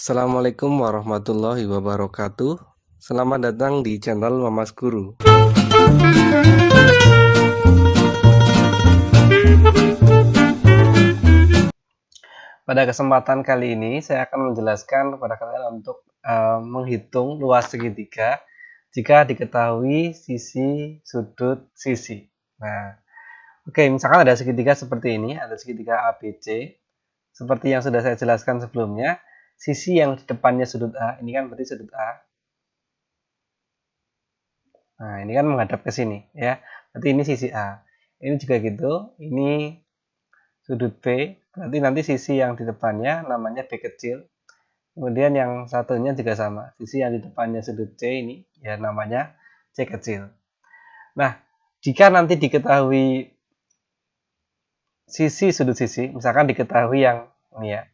Assalamualaikum warahmatullahi wabarakatuh. Selamat datang di channel Mamas Guru. Pada kesempatan kali ini saya akan menjelaskan kepada kalian untuk menghitung luas segitiga jika diketahui sisi, sudut, sisi. Nah, oke, misalkan ada segitiga seperti ini, ada segitiga ABC. Seperti yang sudah saya jelaskan sebelumnya, sisi yang di depannya sudut A, ini kan berarti sudut A. Nah, ini kan menghadap ke sini ya. Berarti ini sisi A. Ini juga gitu. Ini sudut B. Berarti nanti sisi yang di depannya namanya B kecil. Kemudian yang satunya juga sama. Sisi yang di depannya sudut C ini ya namanya C kecil. Nah, jika nanti diketahui sisi sudut sisi, misalkan diketahui yang ini ya.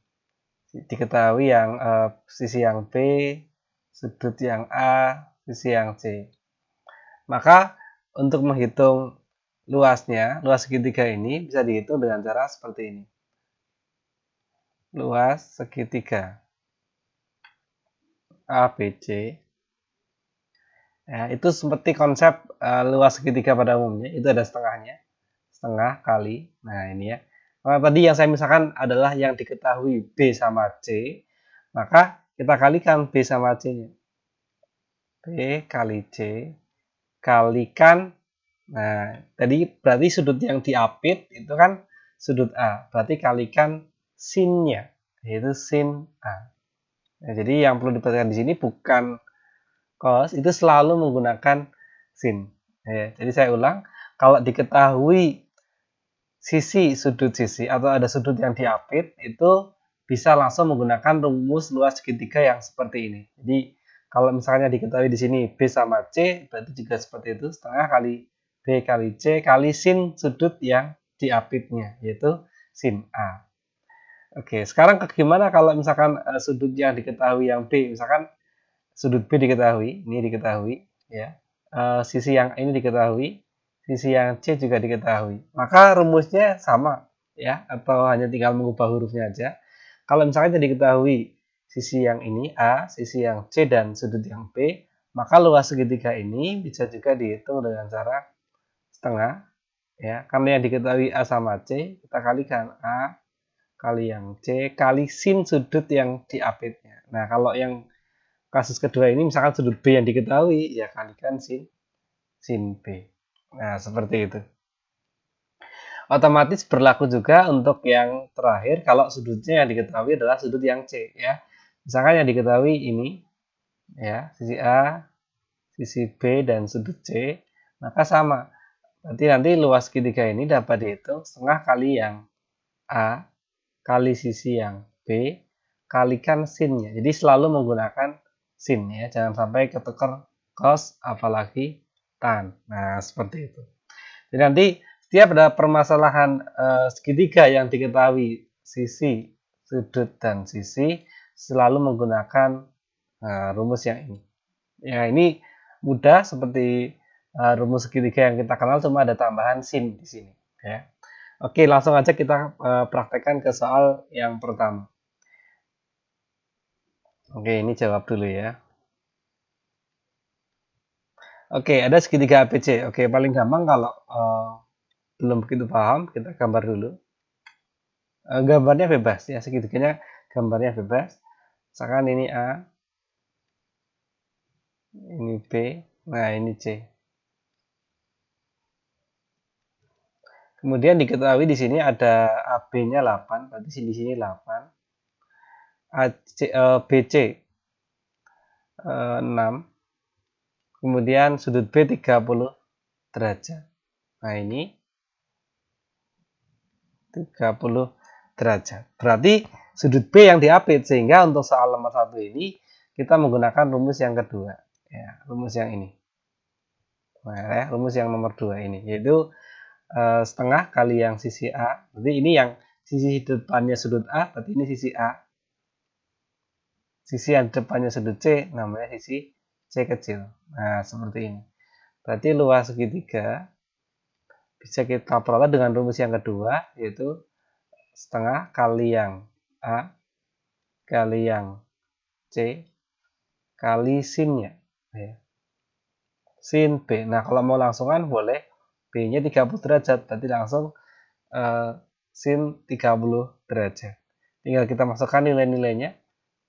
Diketahui yang sisi yang B, sudut yang A, sisi yang C. Maka untuk menghitung luas segitiga ini bisa dihitung dengan cara seperti ini. Luas segitiga ABC. Ya, itu seperti konsep luas segitiga pada umumnya, itu ada setengahnya. Setengah kali. Nah, ini ya. Nah, tadi yang saya misalkan adalah yang diketahui B sama C, maka kita kalikan B sama C-nya. B kali C kalikan, nah tadi berarti sudut yang diapit itu kan sudut A, berarti kalikan sinnya, yaitu sin A. Nah, jadi yang perlu diperhatikan di sini bukan cos, itu selalu menggunakan sin. Ya, jadi saya ulang, kalau diketahui sisi sudut sisi atau ada sudut yang diapit, itu bisa langsung menggunakan rumus luas segitiga yang seperti ini. Jadi kalau misalnya diketahui di sini B sama C, berarti juga seperti itu, setengah kali B kali C kali sin sudut yang diapitnya, yaitu sin A. Oke, sekarang gimana kalau misalkan sudut yang diketahui yang B, misalkan sudut B diketahui, ini diketahui, ya, sisi yang ini diketahui, sisi yang C juga diketahui. Maka rumusnya sama, ya, atau hanya tinggal mengubah hurufnya aja. Kalau misalnya diketahui sisi yang ini A, sisi yang C dan sudut yang B, maka luas segitiga ini bisa juga dihitung dengan cara setengah, ya. Karena yang diketahui A sama C, kita kalikan A kali yang C kali sin sudut yang diapitnya. Nah, kalau yang kasus kedua ini misalkan sudut B yang diketahui, ya kalikan sin B. Nah, seperti itu. Otomatis berlaku juga untuk yang terakhir kalau sudutnya yang diketahui adalah sudut yang C ya. Misalkan yang diketahui ini ya, sisi A, sisi B dan sudut C, maka sama. Berarti nanti luas segitiga ini dapat dihitung setengah kali yang A kali sisi yang B kalikan sinnya. Jadi selalu menggunakan sin ya, jangan sampai ketukar cos apalagi tan. Nah, seperti itu. Jadi nanti setiap ada permasalahan segitiga yang diketahui sisi, sudut dan sisi selalu menggunakan rumus yang ini. Ya, ini mudah seperti rumus segitiga yang kita kenal, cuma ada tambahan sin di sini ya. Oke, langsung aja kita praktekkan ke soal yang pertama. Oke, ini jawab dulu ya. Oke, ada segitiga ABC. Oke, paling gampang kalau belum begitu paham, kita gambar dulu. Gambarnya bebas ya, segitiganya gambarnya bebas. Misalkan ini A, ini B, nah ini C. Kemudian diketahui di sini ada AB-nya 8, berarti di sini 8. BC 6. Kemudian sudut B 30 derajat. Nah, ini 30 derajat. Berarti sudut B yang diapit, sehingga untuk soal nomor 1 ini kita menggunakan rumus yang kedua. Ya, rumus yang ini. Nah, ya, rumus yang nomor 2 ini, yaitu setengah kali yang sisi A. Berarti ini yang sisi depannya sudut A, berarti ini sisi A. Sisi yang depannya sudut C, namanya sisi C kecil. Nah, seperti ini. Berarti luas segitiga bisa kita peroleh dengan rumus yang kedua, yaitu setengah kali yang A kali yang C kali sinnya. Ya. Sin B. Nah, kalau mau langsungan boleh B-nya 30 derajat. Berarti langsung sin 30 derajat. Tinggal kita masukkan nilai-nilainya.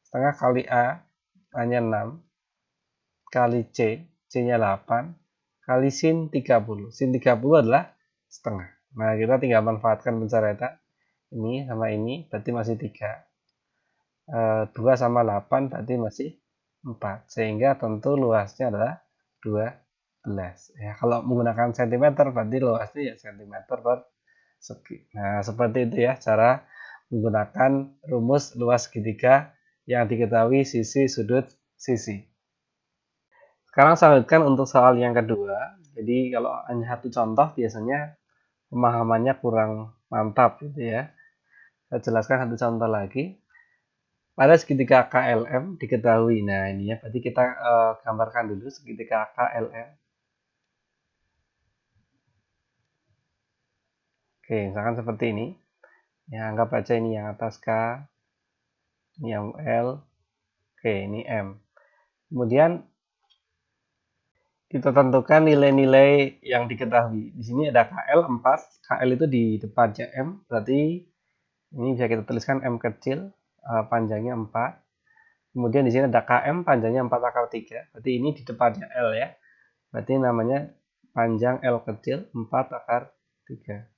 Setengah kali A, A-nya 6. Kali C, C-nya 8. Kali sin 30. Sin 30 adalah setengah. Nah, kita tinggal manfaatkan pencoretan. Ini sama ini, berarti masih 3. 2 sama 8, berarti masih 4. Sehingga tentu luasnya adalah 12. Ya, kalau menggunakan cm, berarti luasnya ya cm per segi. Nah, seperti itu ya cara menggunakan rumus luas segitiga yang diketahui sisi, sudut, sisi. Sekarang saya lanjutkan untuk soal yang kedua. Jadi kalau hanya satu contoh biasanya pemahamannya kurang mantap gitu ya. Saya jelaskan satu contoh lagi. Pada segitiga KLM diketahui. Nah, ini ya, berarti kita gambarkan dulu segitiga KLM. Oke, misalkan seperti ini. Ya, anggap aja ini yang atas K, ini yang L, oke, ini M. Kemudian kita tentukan nilai-nilai yang diketahui. Di sini ada KL 4, KL itu di depannya M, berarti ini bisa kita tuliskan M kecil, panjangnya 4. Kemudian di sini ada KM, panjangnya 4 akar 3, berarti ini di depannya L ya. Berarti namanya panjang L kecil 4 akar 3.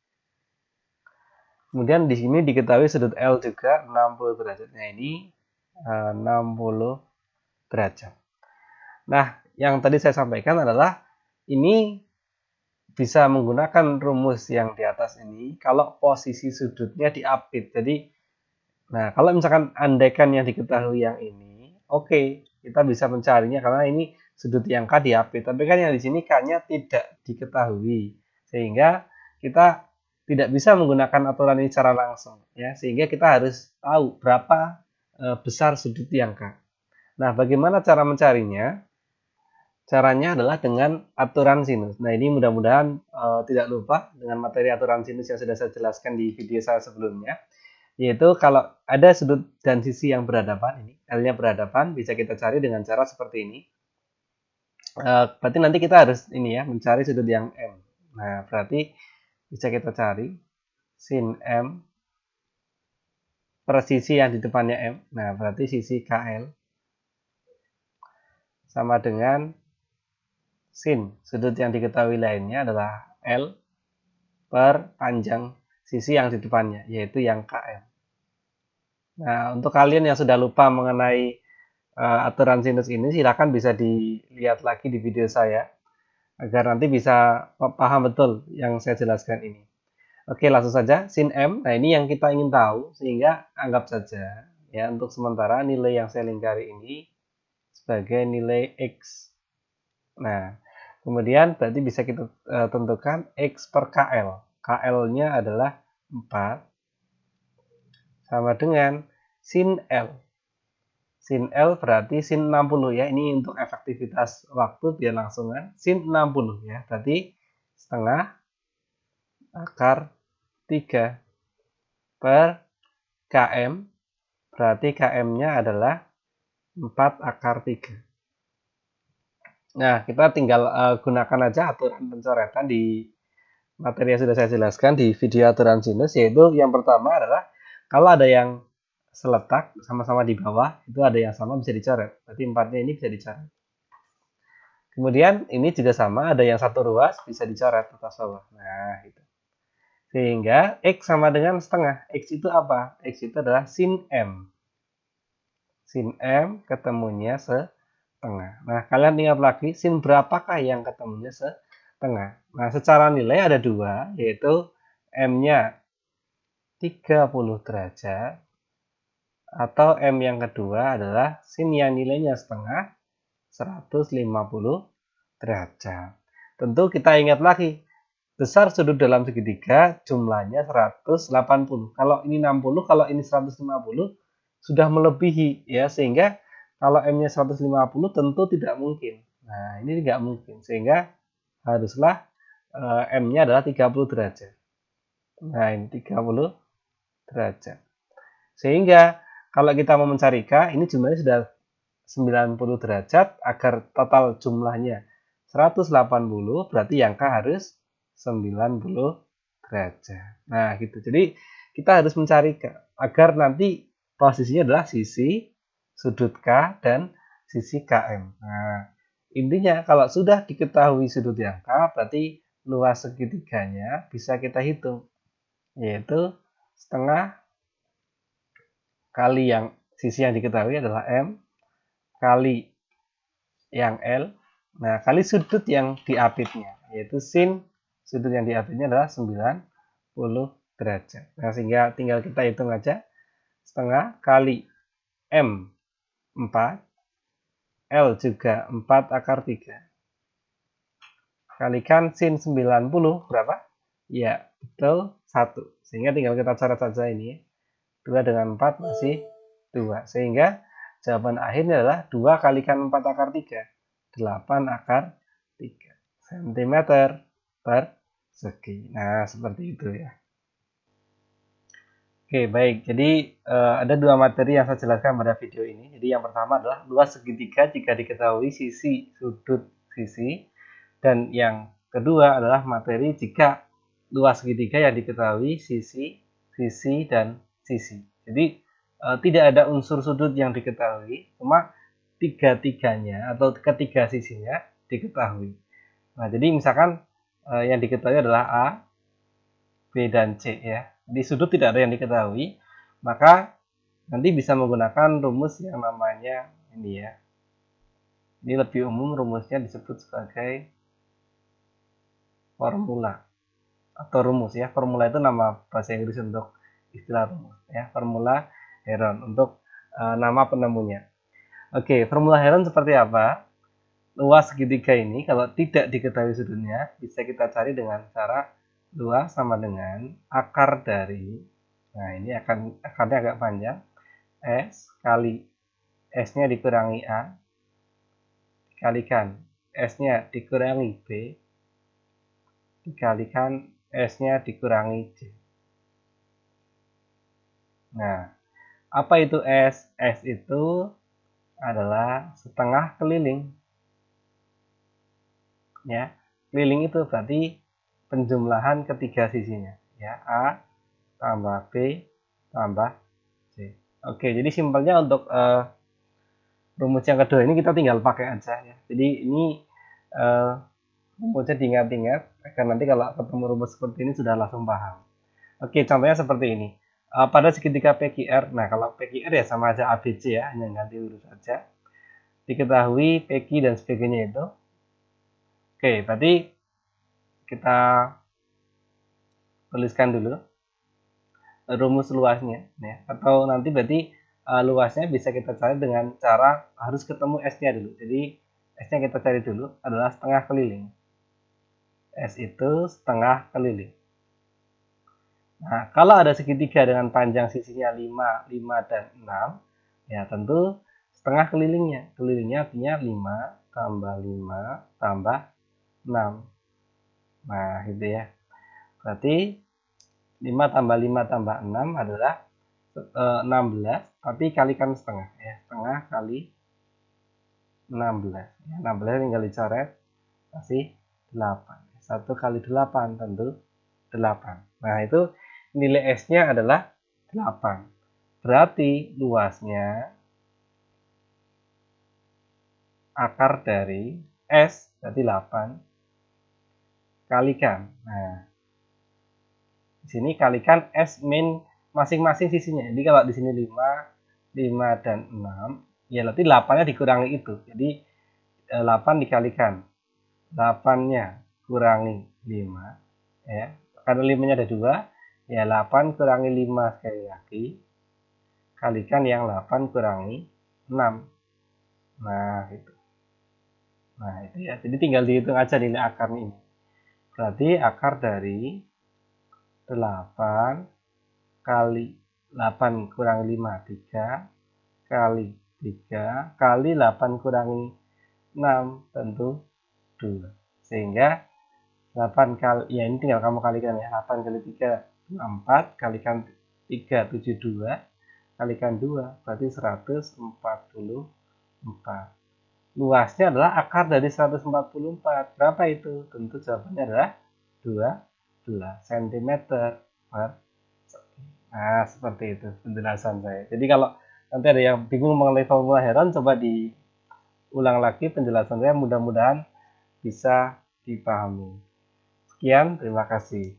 Kemudian di sini diketahui sudut L juga 60 derajat. Nah, ini 60 derajat. Nah, yang tadi saya sampaikan adalah ini bisa menggunakan rumus yang di atas ini kalau posisi sudutnya diapit. Jadi, nah kalau misalkan andaikan yang diketahui yang ini, oke, kita bisa mencarinya karena ini sudut yang K diapit. Tapi kan yang di sini K-nya tidak diketahui. Sehingga kita tidak bisa menggunakan aturan ini secara langsung ya, sehingga kita harus tahu berapa besar sudut yang K. Nah, bagaimana cara mencarinya? Caranya adalah dengan aturan sinus. Nah, ini mudah-mudahan tidak lupa dengan materi aturan sinus yang sudah saya jelaskan di video saya sebelumnya. Yaitu kalau ada sudut dan sisi yang berhadapan, ini L-nya berhadapan, bisa kita cari dengan cara seperti ini. Berarti nanti kita harus ini ya, mencari sudut yang M. Nah, berarti bisa kita cari sin M per sisi yang di depannya M. Nah, berarti sisi KL sama dengan sin sudut yang diketahui lainnya adalah L per panjang sisi yang di depannya, yaitu yang KM. Nah, untuk kalian yang sudah lupa mengenai aturan sinus ini, silakan bisa dilihat lagi di video saya, agar nanti bisa paham betul yang saya jelaskan ini. Oke, langsung saja, sin M, nah ini yang kita ingin tahu, sehingga anggap saja, ya untuk sementara nilai yang saya lingkari ini sebagai nilai X. Nah, kemudian berarti bisa kita tentukan X per KL. KL-nya adalah 4 sama dengan sin L. Sin L berarti sin 60 ya. Ini untuk efektivitas waktu biar langsungan. Sin 60 ya. Berarti setengah akar 3 per KM. Berarti KM-nya adalah 4 akar 3. Nah, kita tinggal gunakan aja aturan pencoretan di materi yang sudah saya jelaskan di video aturan sinus, yaitu yang pertama adalah kalau ada yang seletak sama-sama di bawah, itu ada yang sama bisa dicoret. Berarti 4-nya ini bisa dicoret. Kemudian ini juga sama, ada yang satu ruas bisa dicoret atas bawah. Nah, itu. Sehingga X sama dengan setengah. X itu apa? X itu adalah sin M. Sin M ketemunya setengah. Nah, kalian ingat lagi, sin berapakah yang ketemunya setengah? Nah, secara nilai ada dua, yaitu M-nya 30 derajat, atau M yang kedua adalah sin yang nilainya setengah 150 derajat. Tentu kita ingat lagi, besar sudut dalam segitiga jumlahnya 180. Kalau ini 60, kalau ini 150 sudah melebihi ya, sehingga kalau M-nya 150 tentu tidak mungkin. Nah, ini tidak mungkin, sehingga haruslah M-nya adalah 30 derajat. Nah, ini 30 derajat. Sehingga kalau kita mau mencari K, ini jumlahnya sudah 90 derajat agar total jumlahnya 180, berarti yang K harus 90 derajat. Nah, gitu. Jadi kita harus mencari K agar nanti posisinya adalah sisi sudut K dan sisi KM. Nah, intinya kalau sudah diketahui sudut yang K, berarti luas segitiganya bisa kita hitung, yaitu setengah kali yang sisi yang diketahui adalah M kali yang L, nah kali sudut yang diapitnya, yaitu sin sudut yang diapitnya adalah 90 derajat. Nah, sehingga tinggal kita hitung aja, setengah kali M 4, L juga 4 akar 3, kalikan sin 90 berapa? Ya, betul 1. Sehingga tinggal kita coret saja ini. 2 dengan 4 masih 2. Sehingga jawaban akhirnya adalah 2 kalikan 4 akar 3. 8 akar 3 cm persegi. Nah, seperti itu ya. Oke, baik. Jadi ada dua materi yang saya jelaskan pada video ini. Jadi yang pertama adalah luas segitiga jika diketahui sisi, sudut, sisi. Dan yang kedua adalah materi jika luas segitiga yang diketahui sisi, sisi, dan sisi. Jadi tidak ada unsur sudut yang diketahui, cuma tiga-tiganya atau ketiga sisinya diketahui. Nah, jadi misalkan yang diketahui adalah A, B, dan C ya. Di sudut tidak ada yang diketahui, maka nanti bisa menggunakan rumus yang namanya ini ya. Ini lebih umum, rumusnya disebut sebagai formula atau rumus ya. Formula itu nama bahasa Inggris untuk istilah rumus ya. Formula Heron untuk nama penemunya. Oke, formula Heron seperti apa? Luas segitiga ini kalau tidak diketahui sudutnya bisa kita cari dengan cara luas sama dengan akar dari, nah ini akarnya agak panjang, S kali S-nya dikurangi A dikalikan S-nya dikurangi B dikalikan S-nya dikurangi C. Nah, apa itu S? S itu adalah setengah keliling. Ya, keliling itu berarti penjumlahan ketiga sisinya. Ya, A tambah B tambah C. Oke, jadi simpelnya untuk rumus yang kedua ini kita tinggal pakai aja ya. Jadi ini rumusnya diingat-ingat agar nanti kalau ketemu rumus seperti ini sudah langsung paham. Oke, contohnya seperti ini. Pada segitiga PQR, nah kalau PQR ya sama aja ABC ya, hanya ganti urut saja. Diketahui PQ dan sebagainya itu. Oke, berarti kita tuliskan dulu rumus luasnya ya. Atau nanti berarti luasnya bisa kita cari dengan cara harus ketemu S-nya dulu. Jadi S-nya kita cari dulu adalah setengah keliling. S itu setengah keliling. Nah, kalau ada segitiga dengan panjang sisinya 5, 5, dan 6, ya tentu setengah kelilingnya. Kelilingnya artinya 5 tambah 5 tambah 6. Nah, gitu ya. Berarti 5 tambah 5 tambah 6 adalah 16, tapi kalikan setengah ya. Setengah kali 16. Ya, 16 tinggal dicoret, kasih 8. 1 kali 8 tentu 8. Nah, itu nilai S-nya adalah 8. Berarti luasnya akar dari S berarti 8 kalikan. Nah, di sini kalikan S min masing-masing sisinya. Jadi kalau di sini 5, 5 dan 6, ya berarti 8-nya dikurangi itu. Jadi 8 dikalikan 8-nya kurangi 5 ya. Karena 5-nya ada 2, ya 8 kurangi 5 sekali lagi kalikan yang 8 kurangi 6. Nah, itu. Nah, itu ya. Jadi tinggal dihitung aja nilai akarnya ini. Berarti akar dari 8 kali 8 kurangi 5, 3 kali 3 kali 8 kurangi 6 tentu 2. Sehingga 8 kali, ya ini tinggal kamu kalikan ya. 8 kali 3 4 kalikan 3 72 kalikan 2 berarti 144 4. Luasnya adalah akar dari 144. Berapa itu? Tentu jawabannya adalah 12 cm per. Nah, seperti itu penjelasan saya. Jadi kalau nanti ada yang bingung mengenai formula Heron, coba diulang lagi penjelasan saya, mudah-mudahan bisa dipahami. Sekian, terima kasih.